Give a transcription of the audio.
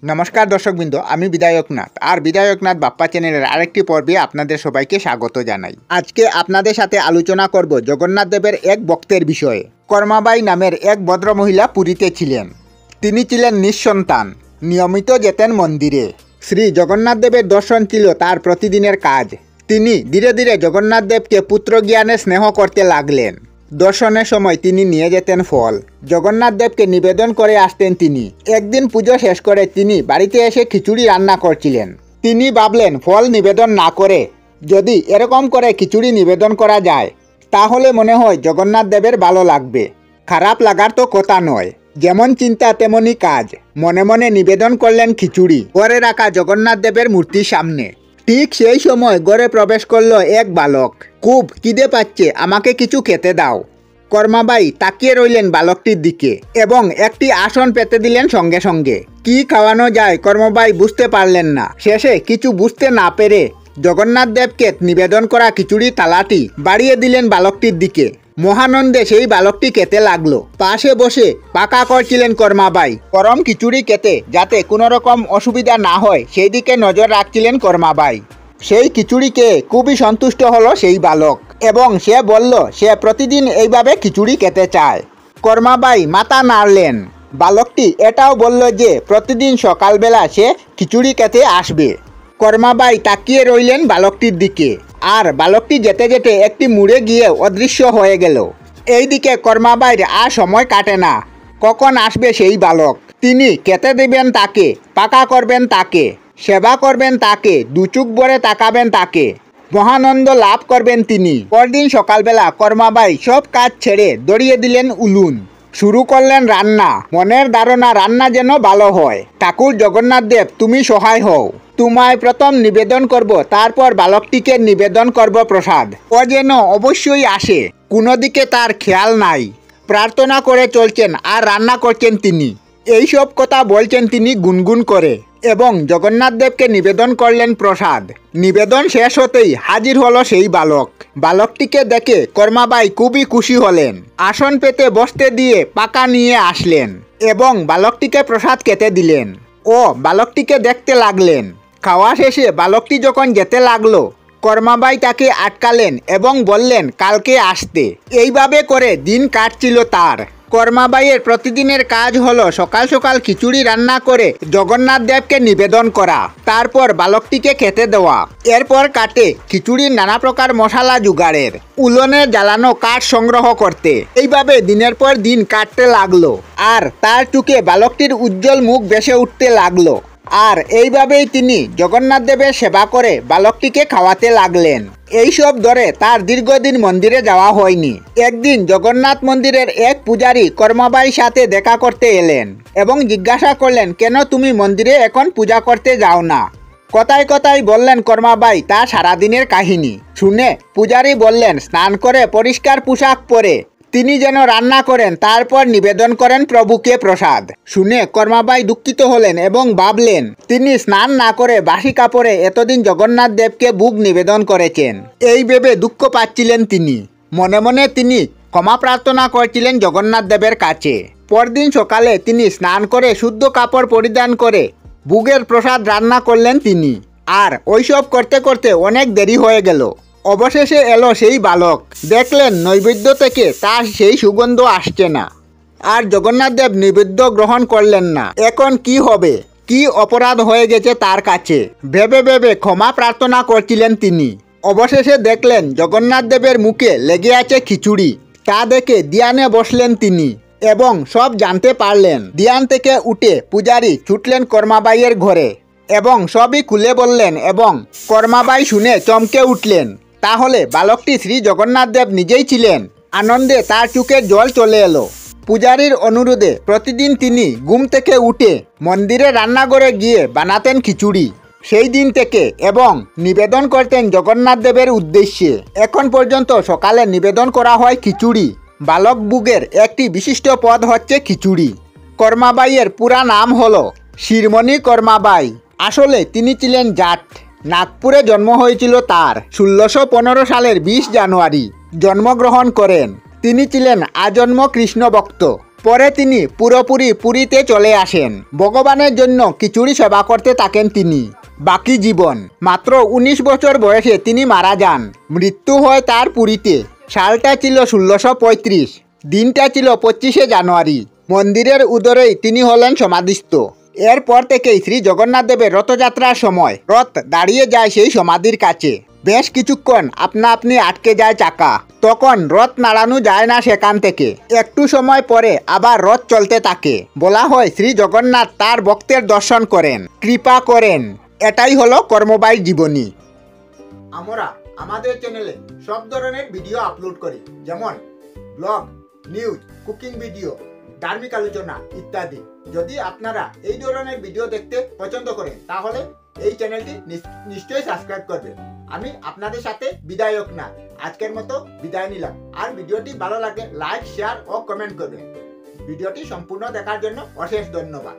নমস্কার দর্শকবৃন্দ, আমি বিধায়কনাথ আর বিধায়কনাথ বাপ্পা চ্যানেলের আরেকটি পর্বে আপনাদের সবাইকে স্বাগত জানাই। আজকে আপনাদের সাথে আলোচনা করব জগন্নাথ দেবের এক ভক্তের বিষয়ে। কর্মাবাই নামের এক ভদ্রমহিলা পুরীতে ছিলেন। তিনি ছিলেন নিঃসন্তান, নিয়মিত যেতেন মন্দিরে। শ্রী জগন্নাথ দেবের দর্শন ছিল তার প্রতিদিনের কাজ। তিনি ধীরে ধীরে জগন্নাথ দেবকে পুত্র জ্ঞানে স্নেহ করতে লাগলেন। দর্শনের সময় তিনি নিয়ে যেতেন ফল, জগন্নাথ দেবকে নিবেদন করে আসতেন তিনি। একদিন পুজো শেষ করে তিনি বাড়িতে এসে খিচুড়ি রান্না করছিলেন। তিনি ভাবলেন ফল নিবেদন না করে যদি এরকম করে খিচুড়ি নিবেদন করা যায় তাহলে মনে হয় জগন্নাথ দেবের ভালো লাগবে। খারাপ লাগার তো কথা নয়। যেমন চিন্তা তেমনই কাজ। মনে মনে নিবেদন করলেন খিচুড়ি ঘরে রাখা জগন্নাথ দেবের মূর্তির সামনে। ঠিক সেই সময় ঘরে প্রবেশ করলো এক বালক। খুব খিদে পাচ্ছে, আমাকে কিছু খেতে দাও। কর্মাবাই তাকিয়ে রইলেন বালকটির দিকে এবং একটি আসন পেতে দিলেন সঙ্গে সঙ্গে। কি খাওয়ানো যায় কর্মাবাই বুঝতে পারলেন না। শেষে কিছু বুঝতে না পেরে জগন্নাথ দেবকে নিবেদন করা খিচুড়ি থালাটি বাড়িয়ে দিলেন বালকটির দিকে। মহানন্দে সেই বালকটি খেতে লাগলো। পাশে বসে পাকা করছিলেন কর্মাবাই। গরম খিচুড়ি খেতে যাতে কোনো রকম অসুবিধা না হয় সেই দিকে নজর রাখছিলেন কর্মাবাই। সেই খিচুড়িকে খুবই সন্তুষ্ট হলো সেই বালক এবং সে বলল সে প্রতিদিন এইভাবে খিচুড়ি খেতে চায়। কর্মাবাই মাথা নাড়লেন। বালকটি এটাও বলল যে প্রতিদিন সকালবেলা সে খিচুড়ি খেতে আসবে। কর্মাবাই তাকিয়ে রইলেন বালকটির দিকে আর বালকটি যেতে যেতে একটি মুড়ে গিয়ে অদৃশ্য হয়ে গেল। এইদিকে কর্মাবাইয়ের আর সময় কাটে না। কখন আসবে সেই বালক? তিনি খেতে দেবেন তাকে, পাকা করবেন তাকে, সেবা করবেন তাকে, দুচুক ভরে তাকাবেন তাকে, মহানন্দ লাভ করবেন তিনি। পরদিন সকালবেলা কর্মাবাই সব কাজ ছেড়ে দড়িয়ে দিলেন উলুন। শুরু করলেন রান্না। মনের ধারণা রান্না যেন ভালো হয়। ঠাকুর জগন্নাথ দেব তুমি সহায় হও। তোমায় প্রথম নিবেদন করব, তারপর বালকটিকে নিবেদন করব প্রসাদ। ও যেন অবশ্যই আসে। কোনো দিকে তার খেয়াল নাই। প্রার্থনা করে চলছেন আর রান্না করছেন তিনি। এইসব কথা বলছেন তিনি গুনগুন করে এবং জগন্নাথ দেবকে নিবেদন করলেন প্রসাদ। নিবেদন শেষ হতেই হাজির হলো সেই বালক। বালকটিকে দেখে কর্মাবাই খুবই খুশি হলেন। আসন পেতে বসতে দিয়ে পাকা নিয়ে আসলেন এবং বালকটিকে প্রসাদ খেতে দিলেন ও বালকটিকে দেখতে লাগলেন। খাওয়া শেষে বালকটি যখন যেতে লাগলো কর্মাবাই তাকে আটকালেন এবং বললেন কালকে আসতে। এইভাবে করে দিন কাটছিল তার। কর্মাবাইয়ের প্রতিদিনের কাজ হলো সকাল সকাল খিচুড়ি রান্না করে জগন্নাথ দেবকে নিবেদন করা, তারপর বালকটিকে খেতে দেওয়া। এরপর কাটে খিচুড়ির নানা প্রকার মশলা জোগাড়ের, উলনে জ্বালানো কাঠ সংগ্রহ করতে। এইভাবে দিনের পর দিন কাটতে লাগলো আর তার চোখে বালকটির উজ্জ্বল মুখ ভেসে উঠতে লাগলো। আর এইভাবেই তিনি জগন্নাথ দেবের সেবা করে বালকটিকে খাওয়াতে লাগলেন। এইসব ধরে তার দীর্ঘদিন মন্দিরে যাওয়া হয়নি। একদিন জগন্নাথ মন্দিরের এক পূজারী কর্মাবাইয়ের সাথে দেখা করতে এলেন এবং জিজ্ঞাসা করলেন কেন তুমি মন্দিরে এখন পূজা করতে যাও না। কথায় কথায় বললেন কর্মাবাই তা সারাদিনের কাহিনী। শুনে পূজারী বললেন স্নান করে পরিষ্কার পোশাক পরে তিনি যেন রান্না করেন, তারপর নিবেদন করেন প্রভুকে প্রসাদ। শুনে কর্মাবাই দুঃখিত হলেন এবং ভাবলেন তিনি স্নান না করে বাসি কাপড়ে এতদিন জগন্নাথ দেবকে ভোগ নিবেদন করেছেন। এই ভেবে দুঃখ পাচ্ছিলেন তিনি। মনে মনে তিনি ক্ষমা প্রার্থনা করছিলেন জগন্নাথ দেবের কাছে। পরদিন সকালে তিনি স্নান করে শুদ্ধ কাপড় পরিধান করে ভোগের প্রসাদ রান্না করলেন তিনি। আর ওইসব করতে করতে অনেক দেরি হয়ে গেল। অবশেষে এলো সেই বালক। দেখলেন নৈবেদ্য থেকে তার সেই সুগন্ধ আসছে না আর জগন্নাথ দেব নৈবেদ্য গ্রহণ করলেন না। এখন কি হবে? কি অপরাধ হয়ে গেছে তার কাছে ভেবে ভেবে ক্ষমা প্রার্থনা করছিলেন তিনি। অবশেষে দেখলেন জগন্নাথ দেবের মুখে লেগে আছে খিচুড়ি। তা দেখে ধ্যানে বসলেন তিনি এবং সব জানতে পারলেন। ধ্যান থেকে উঠে পূজারী ছুটলেন কর্মাবাইয়ের ঘরে এবং সবই খুলে বললেন এবং কর্মাবাই শুনে চমকে উঠলেন। তাহলে বালকটি শ্রী জগন্নাথ দেব নিজেই ছিলেন। আনন্দে তার চোখে জল চলে এলো। পূজারীর অনুরোধে প্রতিদিন তিনি ঘুম থেকে উঠে মন্দিরে রান্নাঘরে গিয়ে বানাতেন খিচুড়ি সেই দিন থেকে এবং নিবেদন করতেন জগন্নাথ দেবের উদ্দেশ্যে। এখন পর্যন্ত সকালে নিবেদন করা হয় খিচুড়ি। বালক ভোগের একটি বিশিষ্ট পদ হচ্ছে খিচুড়ি। কর্মাবাইয়ের পুরা নাম হলো শিরমণি কর্মাবাই। আসলে তিনি ছিলেন জাট। নাগপুরে জন্ম হয়েছিল তার। 1615 সালের 20 জানুয়ারি জন্মগ্রহণ করেন। তিনি ছিলেন আজন্ম কৃষ্ণ ভক্ত। পরে তিনি পুরোপুরি পুরীতে চলে আসেন। ভগবানের জন্য খিচুড়ি সেবা করতে থাকেন তিনি বাকি জীবন। মাত্র 19 বছর বয়সে তিনি মারা যান। মৃত্যু হয় তার পুরীতে। সালটা ছিল 1635, দিনটা ছিল 25শে জানুয়ারি। মন্দিরের উদরেই তিনি হলেন সমাধিস্থ। এরপর থেকেই শ্রী জগন্নাথ দেবের রথযাত্রার সময় রথ দাঁড়িয়ে যায় সেই সমাধির কাছে। বেশ কিছুক্ষণ আপনা আপনি আটকে যায় চাকা, তখন রথ নাড়ানো যায় না সেখান থেকে। একটু সময় পরে আবার রথ চলতে থাকে। বলা হয় শ্রী জগন্নাথ তার ভক্তের দর্শন করেন, কৃপা করেন। এটাই হলো কর্মবাই জীবনী। আমরা আমাদের চ্যানেলে সব ধরনের ভিডিও আপলোড করি, যেমন ব্লগ, নিউজ, কুকিং ভিডিও, ধার্মিক আলোচনা ইত্যাদি। যদি আপনারা এই ধরনের ভিডিও দেখতে পছন্দ করেন তাহলে এই চ্যানেলটি নিশ্চয়ই সাবস্ক্রাইব করবেন। আমি আপনাদের সাথে বিদায়ক না, আজকের মতো বিদায় নিলাম। আর ভিডিওটি ভালো লাগে লাইক, শেয়ার ও কমেন্ট করবেন। ভিডিওটি সম্পূর্ণ দেখার জন্য অশেষ ধন্যবাদ।